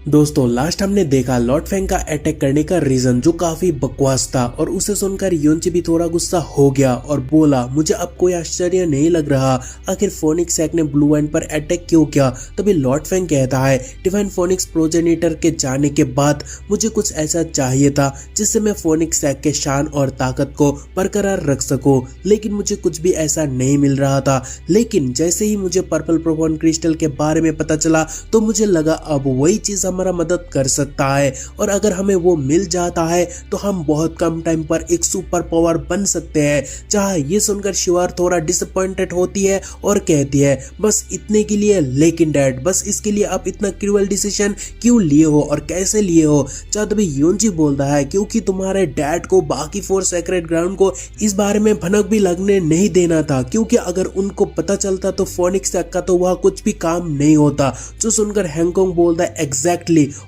दोस्तों लास्ट हमने देखा लॉर्ड फेंग का अटैक करने का रीजन जो काफी बकवास था और उसे सुनकर योंची भी थोड़ा गुस्सा हो गया और बोला मुझे अब कोई आश्चर्य नहीं लग रहा, आखिर फोनिक्स सैक ने ब्लू एंड पर अटैक क्यों किया। तभी लॉर्ड फेंग कहता है डिवाइन फोनिक्स प्रोजेनिटर के जाने के बाद मुझे कुछ ऐसा चाहिए था जिससे मैं फोनिक्स सैक के शान और ताकत को बरकरार रख सकूं, लेकिन मुझे कुछ भी ऐसा नहीं मिल रहा था। लेकिन जैसे ही मुझे पर्पल प्रोफॉन क्रिस्टल के बारे में पता चला तो मुझे लगा अब वही चीज हमारा मदद कर सकता है और अगर हमें वो मिल जाता है तो हम बहुत कम टाइम पर एक सुपर पावर बन सकते हैं। चाहे ये सुनकर शिवार थोड़ा डिसअपॉइंटेड होती है और कहती है बस इतने के लिए, लेकिन डैड बस इसके लिए आप इतना क्रूअल डिसीजन क्यों लिए हो और कैसे लिए हो। चाहे तभी योंजी बोलता है क्योंकि तुम्हारे डैड को बाकी 4 सेक्रेट ग्राउंड को इस बारे में भनक भी लगने नहीं देना था, क्योंकि अगर उनको पता चलता तो फोनिक्स सैक का तो वह कुछ भी काम नहीं होता। जो सुनकर हैंगकांग बोलता है एग्जैक्टली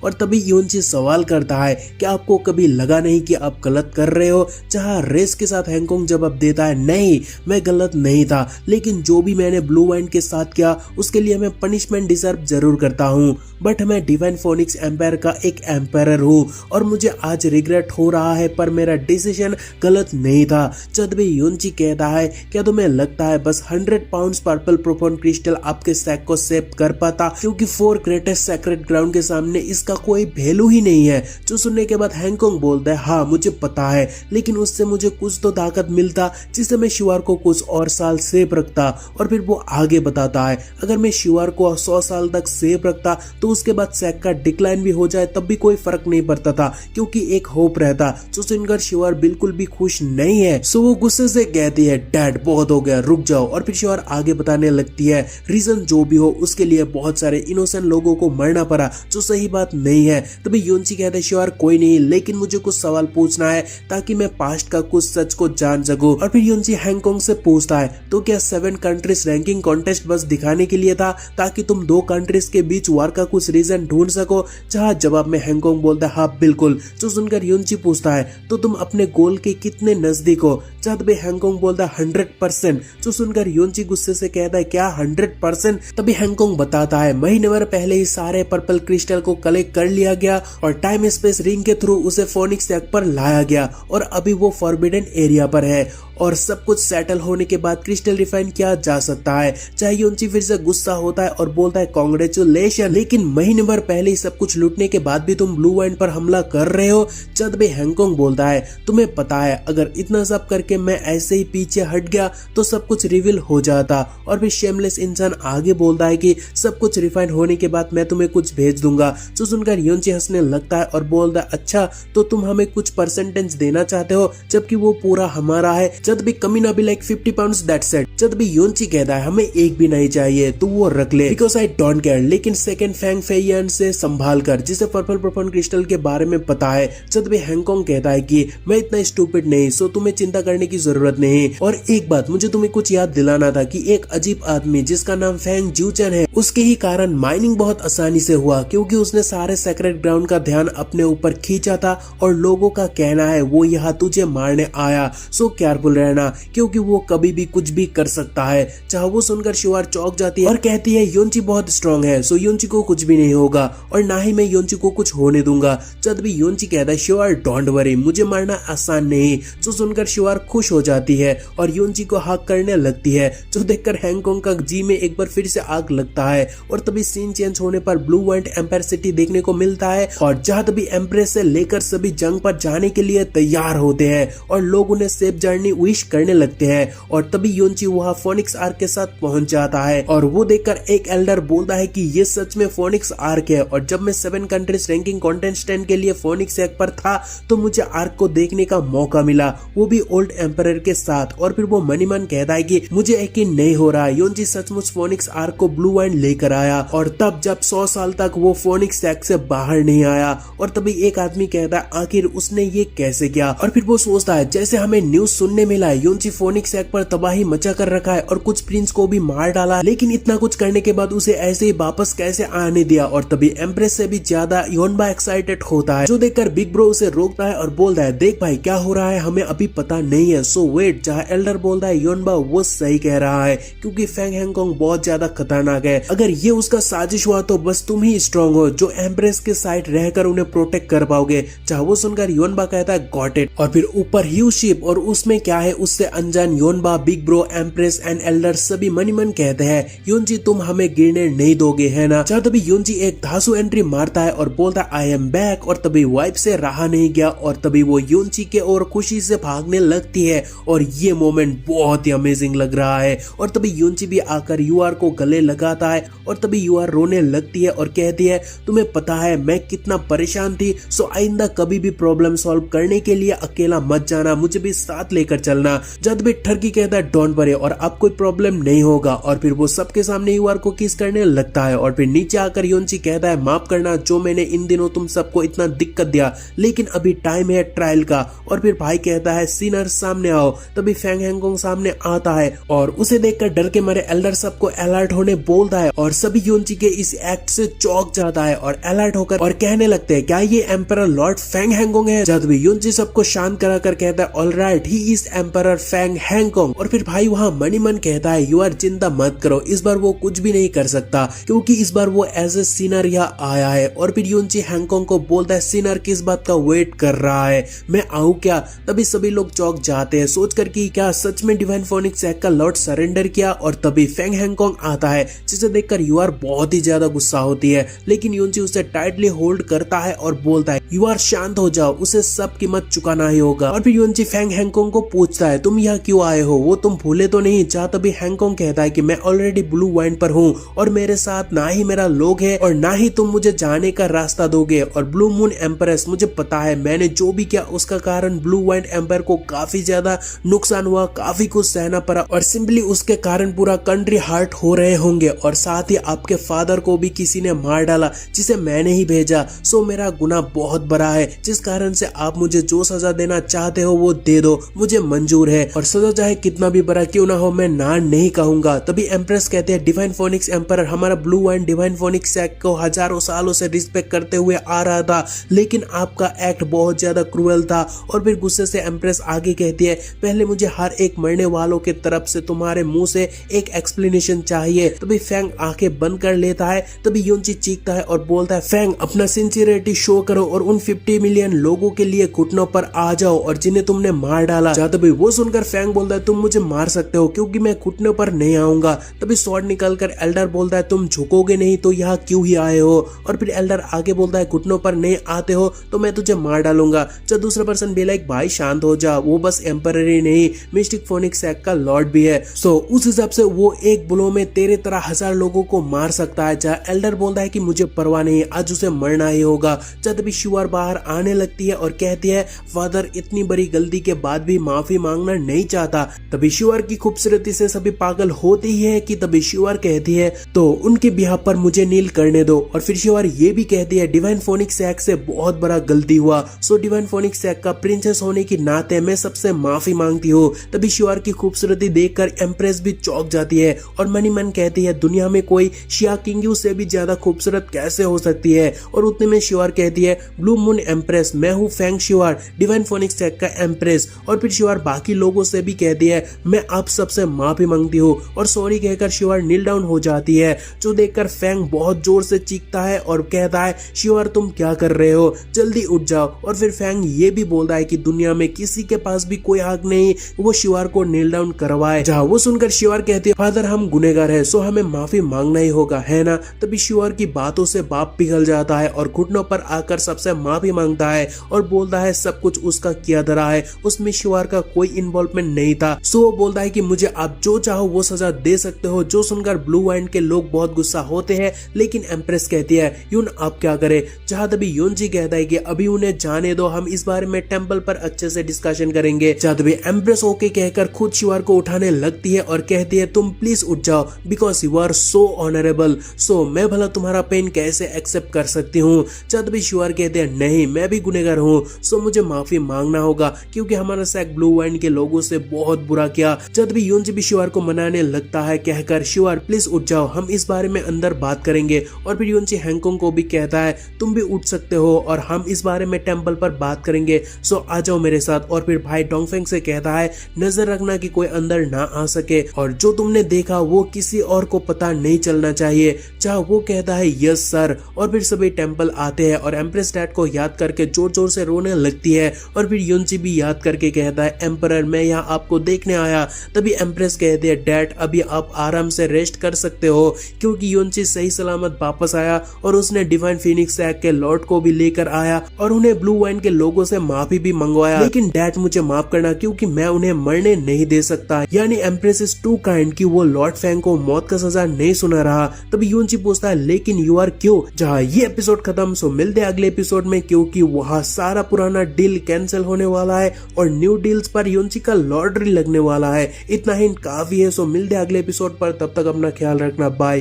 और तभी योंजी सवाल करता है कि आपको कभी लगा नहीं कि आप गलत कर रहे हो। जहां रेस के साथ हैंगकांग जवाब देता है नहीं मैं गलत नहीं था, लेकिन जो भी मैंने ब्लू वाइंड के साथ किया उसके लिए मैं पनिशमेंट डिजर्व जरूर करता हूँ, बट मैं डिवाइन फोनिक्स एम्पायर का एक एम्पायर हूँ और मुझे आज रिग्रेट हो रहा है, पर मेरा डिसीजन गलत नहीं था। जब भी योंजी कहता है क्या तुम्हें लगता है बस 100 पाउंड्स पर्पल प्रोफॉन क्रिस्टल आपके सैक को सेव कर पाता, क्योंकि 4 ग्रेटेस्ट सेक्रेट ग्राउंड के सामने इसका कोई वैल्यू ही नहीं है। जो सुनने के बाद हैंगकांग बोलता है हाँ मुझे पता है, लेकिन उससे मुझे कुछ तो ताकत मिलता जिससे मैं शिवार को कुछ और साल सेव रखता। और फिर वो आगे बताता है अगर मैं शिवार को 100 साल तक सेव रखता तो उसके बाद सैक का डिक्लाइन भी हो जाए तब भी कोई फर्क नहीं पड़ता था, क्योंकि एक होप रहता। जो सुनकर शिवार बिल्कुल भी खुश नहीं है, सो वो गुस्से से कहती है डैड बहुत हो गया रुक जाओ। और फिर शिवार आगे बताने लगती है रीजन जो भी हो उसके लिए बहुत सारे इनोसेंट लोगों को मरना पड़ा, जो सही बात नहीं है। तभी योंची कहते हैं शिवार कोई नहीं, लेकिन मुझे कुछ सवाल पूछना है ताकि मैं पास्ट का कुछ सच को जान सकूं। और फिर योंची हैंगकांग से पूछता है तो क्या 7 कंट्रीज रैंकिंग कॉन्टेस्ट बस दिखाने के लिए था ताकि तुम 2 कंट्रीज के बीच वार का कुछ रीजन ढूंढ सको। जहां जवाब में हैंगकांग बोलता है हाँ बिल्कुल। जो सुनकर योंची पूछता है तो तुम अपने गोल के कितने नजदीक हो। जब भी हैंगकांग बोलता है 100%। जो सुनकर योंची गुस्से से कहता है क्या 100%। तभी हैंगकांग बताता है महीने भर पहले ही सारे पर्पल क्रिस्टल को कलेक्ट कर लिया गया और टाइम स्पेस रिंग के थ्रू उसे फोनिक्स सैक पर लाया गया और अभी वो फॉरबिडन एरिया पर है और सब कुछ सेटल होने के बाद क्रिस्टल रिफाइन किया जा सकता है। चाहे योंची फिर से गुस्सा होता है और बोलता है कांग्रेचुलेशन, लेकिन महीने भर पहले ही सब कुछ लूटने के बाद भी तुम ब्लू वाइंड पर हमला कर रहे हो। जब भी हैंगकांग बोलता है तुम्हें पता है अगर इतना सब करके मैं ऐसे ही पीछे हट गया तो सब कुछ रिवील हो जाता। और फिर शेमलेस इंसान आगे बोलता है कि सब कुछ रिफाइन होने के बाद मैं तुम्हें कुछ भेज दूंगा। जो सुनकर योंची हंसने लगता है और बोलता है अच्छा तो तुम हमें कुछ परसेंटेज देना चाहते हो जबकि वो पूरा हमारा है। जब भी कमीना भी लाइक 50 पाउंड्स दैट्स इट। जब भी योंची कहता है हमें एक भी नहीं चाहिए तो वो रख ले बिकॉज आई डोंट केयर, लेकिन सेकंड फैंग फेयन से संभाल कर जिसे पर्पल प्रोफॉन क्रिस्टल के बारे में पता है। जब भी हैंगकांग कहता है कि मैं इतना स्टूपिड नहीं, सो तुम्हें चिंता करने की जरूरत नहीं। और एक बात मुझे तुम्हें कुछ याद दिलाना था कि एक अजीब आदमी जिसका नाम फैंग ज्यूचन है उसके ही कारण माइनिंग बहुत आसानी से हुआ, क्योंकि उसने सारे सेक्रेट ग्राउंड का ध्यान अपने ऊपर खींचा था और लोगों का कहना है वो यहाँ तुझे मारने आया। सो केयरफुल रहना क्योंकि वो कभी भी कुछ भी कर सकता है। चाहे वो सुनकर शिवार चौंक जाती है और कहती है योंची बहुत स्ट्रांग है सो योंची को कुछ भी नहीं होगा और ना ही मैं योंची को कुछ होने दूंगा। जब भी योंची कहता है शिवार डोंट वरी मुझे मारना आसान नहीं। जो सुनकर शिवार खुश हो जाती है और योंची को हक करने लगती है, जो देखकर हैंगकांग का जी में एक बार फिर से आग लगता है। और तभी सीन चेंज होने पर ब्लू वाइंड एम्पायर सिटी देखने को मिलता है और जहां तभी एम्प्रेस से लेकर सभी जंग पर जाने के लिए तैयार होते हैं और लोग उन्हें सेफ जर्नी विश करने लगते हैं। और तभी योंची वहां फोनिक्स आर्क के साथ पहुंच जाता है और वो देखकर एक एल्डर बोलता है कि ये सच में फोनिक्स आर्क है और जब मैं 7 कंट्रीज रैंकिंग कॉन्टेस्टेंट के लिए फोनिक्स सैक पर था तो मुझे आर्क को देखने का मौका मिला, वो भी ओल्ड एम्पायर के साथ। और फिर वो मनी मन कहता है कि मुझे यकीन नहीं हो रहा योंची सचमुच फोनिक्स आर्क को ब्लू वाइंड लेकर आया और तब जब 100 साल तक वो फोनिक्स सैक से बाहर नहीं आया। और तभी एक आदमी कहता है आखिर उसने ये कैसे किया। और फिर वो सोचता है जैसे हमें न्यूज सुनने में मिला है, योनची फोनिक्स सैक पर तबाही मचा कर रखा है और कुछ प्रिंस को भी मार डाला, लेकिन इतना कुछ करने के बाद उसे ऐसे ही वापस कैसे आने दिया। और तभी एम्प्रेस से भी ज्यादा योनबा एक्साइटेड होता है, जो देखकर बिग ब्रो उसे रोकता है और बोलता है देख भाई क्या हो रहा है हमें अभी पता नहीं है। सो वेट, जहाँ एल्डर बोलता है योनबा वो सही कह रहा है क्योंकि फेंग हैंगकांग बहुत ज्यादा खतरनाक है, अगर ये उसका साजिश हुआ तो बस तुम ही स्ट्रांग हो जो एम्प्रेस के साइड रहकर उन्हें प्रोटेक्ट कर पाओगे। जहाँ वो सुनकर योनबा कहता है गॉट इट, और फिर ऊपर ह्यू शिप और उसमें क्या है उससे अनजान योनबा, big bro, empress and elder सभी मनी मन कहते हैं योनजी तुम हमें गिरने नहीं दोगे है ना। जहाँ तभी योनजी एक धांसू एंट्री मारता है और बोलता है आई एम बैक, और तभी वाइफ से रहा नहीं गया और तभी वो योनजी के और खुशी से भागने लगती है और ये मोमेंट बहुत ही अमेजिंग लग रहा है। और तभी योनजी भी आकर यूआर को गले लगाता है और तभी यूआर रोने लगती है और कहती है तुम्हें पता है मैं कितना परेशान थी, सो आइंदा कभी भी प्रॉब्लम सॉल्व करने के लिए अकेला मत जाना, मुझे भी साथ लेकर चलना। जब भी ठरकी कहता है डोंट वरी और अब कोई प्रॉब्लम नहीं होगा, और फिर वो सबके सामने यूआर को किस करने लगता है। और फिर नीचे आकर योनची कहता है माफ करना जो मैंने इन दिनों तुम सबको इतना दिक्कत दिया, लेकिन अभी टाइम है ट्रायल का। और फिर भाई कहता है सिनर सामने आओ, तभी फेंग हैंगकांग सामने आता है और उसे देखकर डर के मारे एल्डर सबको अलर्ट होने बोलता है और सभी योनची के इस एक्ट से चौंक जाता है और अलर्ट होकर और कहने लगते हैं क्या ये एम्परर लॉर्ड फेंग हैंगकांग है। जब भी योनची सबको शांत कराकर कहता है alright he is emperor Feng हैंगकांग। और फिर भाई वहाँ मनी मन कहता है यू आर चिंता मत करो, इस बार वो कुछ भी नहीं कर सकता क्योंकि इस बार वो एज ए सिनर यहाँ आया है। और फिर योनची हैंगकांग को बोलता है सिनर किस बात का वेट कर रहा है, मैं आऊं क्या। तभी सभी लोग चौंक जाते हैं सोचकर कि क्या सच में डिवाइन फोनिक्स सैक का लॉर्ड सरेंडर किया। और तभी फेंग हैंगकांग आता है जिसे देखकर यूआर बहुत ही ज्यादा गुस्सा होती है, लेकिन योनची उसे टाइटली होल्ड करता है और बोलता है यूआर शांत हो जाओ, उसे सब कीमत चुकाना ही होगा। और फिर योनची फेंग हैंगकांग को पूछता है तुम यहाँ क्यों आए हो, वो तुम भूले तो नहीं। जहाँ तभी हैंगकांग कहता है कि मैं ऑलरेडी ब्लू वाइन पर हूँ और मेरे साथ ना ही मेरा लोग है और ना ही तुम मुझे जाने का रास्ता दोगे। और ब्लू मून एम्परेस मुझे पता है मैंने जो भी किया उसका कारण ब्लू वाइन एम्पायर को काफी ज्यादा नुकसान हुआ, काफी कुछ सहना पड़ा और सिंपली उसके कारण पूरा कंट्री हार्ट हो रहे होंगे। और साथ ही आपके फादर को भी किसी ने मार डाला जिसे मैंने ही भेजा। सो मेरा गुनाह बहुत बड़ा है जिस कारण से आप मुझे जो सजा देना चाहते हो वो दे दो, मुझे मंजूर है और सजा चाहे कितना भी बड़ा क्यों ना हो मैं ना नहीं कहूंगा। तभी एम्प्रेस कहते हैं डिवाइन फोनिक्स एम्पायर हमारा blue wine divine phoenix sack को हजारों सालों से रिस्पेक्ट करते हुए आ रहा था, लेकिन आपका एक्ट बहुत ज्यादा क्रूएल था। और फिर गुस्से से एम्प्रेस आगे कहती है पहले मुझे हर एक मरने वालों के तरफ से तुम्हारे मुंह से एक एक्सप्लेनेशन चाहिए। तभी फेंग आंखें बंद कर लेता है। तभी योनची चीखता है और बोलता है फेंग अपना सिंसियरिटी शो करो और उन 50 मिलियन लोगों के लिए घुटनों पर आ जाओ और जिन्हें तुमने मार डाला। तभी वो सुनकर फेंग बोलता है तुम मुझे मार सकते हो क्योंकि मैं घुटनों पर नहीं आऊंगा। तभी स्वॉर्ड निकलकर एल्डर बोलता है तुम झुकोगे नहीं तो यहाँ क्यों ही आए हो। और फिर एल्डर आगे बोलता है घुटनों पर नहीं आते हो तो मैं तुझे मार डालूंगा। जब दूसरा पर्सन भी लाइक भाई शांत हो जा, वो बस एम्परर ही नहीं मिस्टिक फोनिक्स सैक का लॉर्ड भी है। सो उस हिसाब से वो एक ब्लो में तेरे तरह 1000 लोगों को मार सकता है। जहाँ एल्डर बोलता है कि मुझे परवाह नहीं, आज उसे मरना ही होगा। जब तभी शिवार बाहर आने लगती है और कहती है फादर इतनी बड़ी गलती के बाद भी माफी मांगना नहीं चाहता। तभी शिवार की खूबसूरती से सभी पागल होते ही है कि तभी शिवार कहती है तो उनके बिहाफ पर मुझे नील करने दो। और फिर शिवार ये भी कहती है डिवाइन फोनिक्स सैक से बहुत बड़ा गलती हुआ, सो डिवाइन फोनिक्स सैक का प्रिंसेस होने की नाते मैं सबसे माफी मांगती हूँ। तभी शिवार की खूबसूरती देखकर एम्प्रेस भी चौंक जाती है और मनी मन कहती है दुनिया में कोई शिया किंग्यू से भी ज्यादा खूबसूरत कैसे हो सकती है। और उतने में शिवार कहती है ब्लू मून एम्प्रेस मैं हूँ फेंग शिवार डिवाइन फोनिक्स सैक का एम्प्रेस। और फिर शिवार बाकी लोगों से भी कहती है मैं आप सबसे माफी मांगती हूँ और सॉरी कहकर शिवार नील डाउन हो जाती है, जो देखकर फेंग बहुत जोर से चीखता है और कहता है शिवार तुम क्या कर रहे हो, जल्दी उठ जाओ। और फिर फेंग ये भी बोलता है कि दुनिया में किसी के पास भी कोई हक नहीं वो शिवार को नील डाउन करवाए। जहाँ वो सुनकर शिवार कहती है फादर हम गुनेगार है सो हमें माफी मांगना ही होगा है ना। तभी शिवार की बातों से बाप पिघल जाता है और घुटनों पर आकर सबसे माफी मांगता है और बोलता है सब कुछ उसका किया धरा है, उसमें शिवार का कोई इन्वॉल्वमेंट नहीं था। सो वो बोलता है कि मुझे आप जो चाहो वो सजा दे सकते हो। जो सुनकर ब्लू वाइन के लोग बहुत गुस्सा होते हैं, लेकिन एम्प्रेस कहती है यून आप क्या करे। जहाँ तभी योनजी कहता है कि अभी उन्हें जाने दो, हम इस बारे में टेंपल पर अच्छे से डिस्कशन करेंगे। जहाँ तभी एम्प्रेस ओके कहकर खुद शिवार को उठाने लगती है और कहती है तुम प्लीज उठ जाओ because you are so honourable, so मैं भला तुम्हारा पेन कैसे एक्सेप्ट कर सकती हूँ। जहाँ तभी शिवार कहते हैं नहीं मैं भी गुनेगार हूँ सो मुझे माफी मांगना होगा क्योंकि हमारा सैक ब्लू वाइन वाइन के लोगों से बहुत बुरा किया। जब भी योंची भी शिवार को मनाने लगता है कहकर शिवार प्लीज उठ जाओ, हम इस बारे में अंदर बात करेंगे। और फिर योंची हैंगकांग को भी कहता है तुम भी उठ सकते हो और हम इस बारे में टेंपल पर बात करेंगे, सो आ जाओ मेरे साथ। और फिर भाई डोंगफेंग से कहता है नजर रखना कि कोई अंदर ना आ सके और जो तुमने देखा वो किसी और को पता नहीं चलना चाहिए। चाहे वो कहता है यस सर। और फिर सभी टेंपल आते हैं और एम्प्रेस डैड को याद करके जोर जोर से रोने लगती है। और फिर योंची भी याद करके कहता है एम्परर मैं यहाँ आपको देखने आया। तभी एम्प्रेस कहती है डैड अभी आप आराम से रेस्ट कर सकते हो, क्योंकि योंची सही सलामत वापस आया और उसने डिवाइन फीनिक्स सैग के लॉर्ड को भी लेकर आया और उन्हें ब्लू वाइन के लोगों से माफी भी मंगवाया। लेकिन डैड मुझे माफ करना क्योंकि मैं उन्हें मरने नहीं दे सकता। यानी एम्प्रेस इज टू काइंड कि वो लॉर्ड फेंग को मौत का सजा नहीं सुना रहा। तभी योंची पूछता है लेकिन यू आर क्यों। जहाँ ये एपिसोड खत्म, सो मिलते हैं अगले एपिसोड में, क्योंकि वहाँ सारा पुराना डील कैंसिल होने वाला है और न्यू डील्स पर योंची का लॉटरी लगने वाला है। इतना हिंट काफी है। सो मिलते हैं अगले एपिसोड पर, तब तक अपना ख्याल रखना, बाय।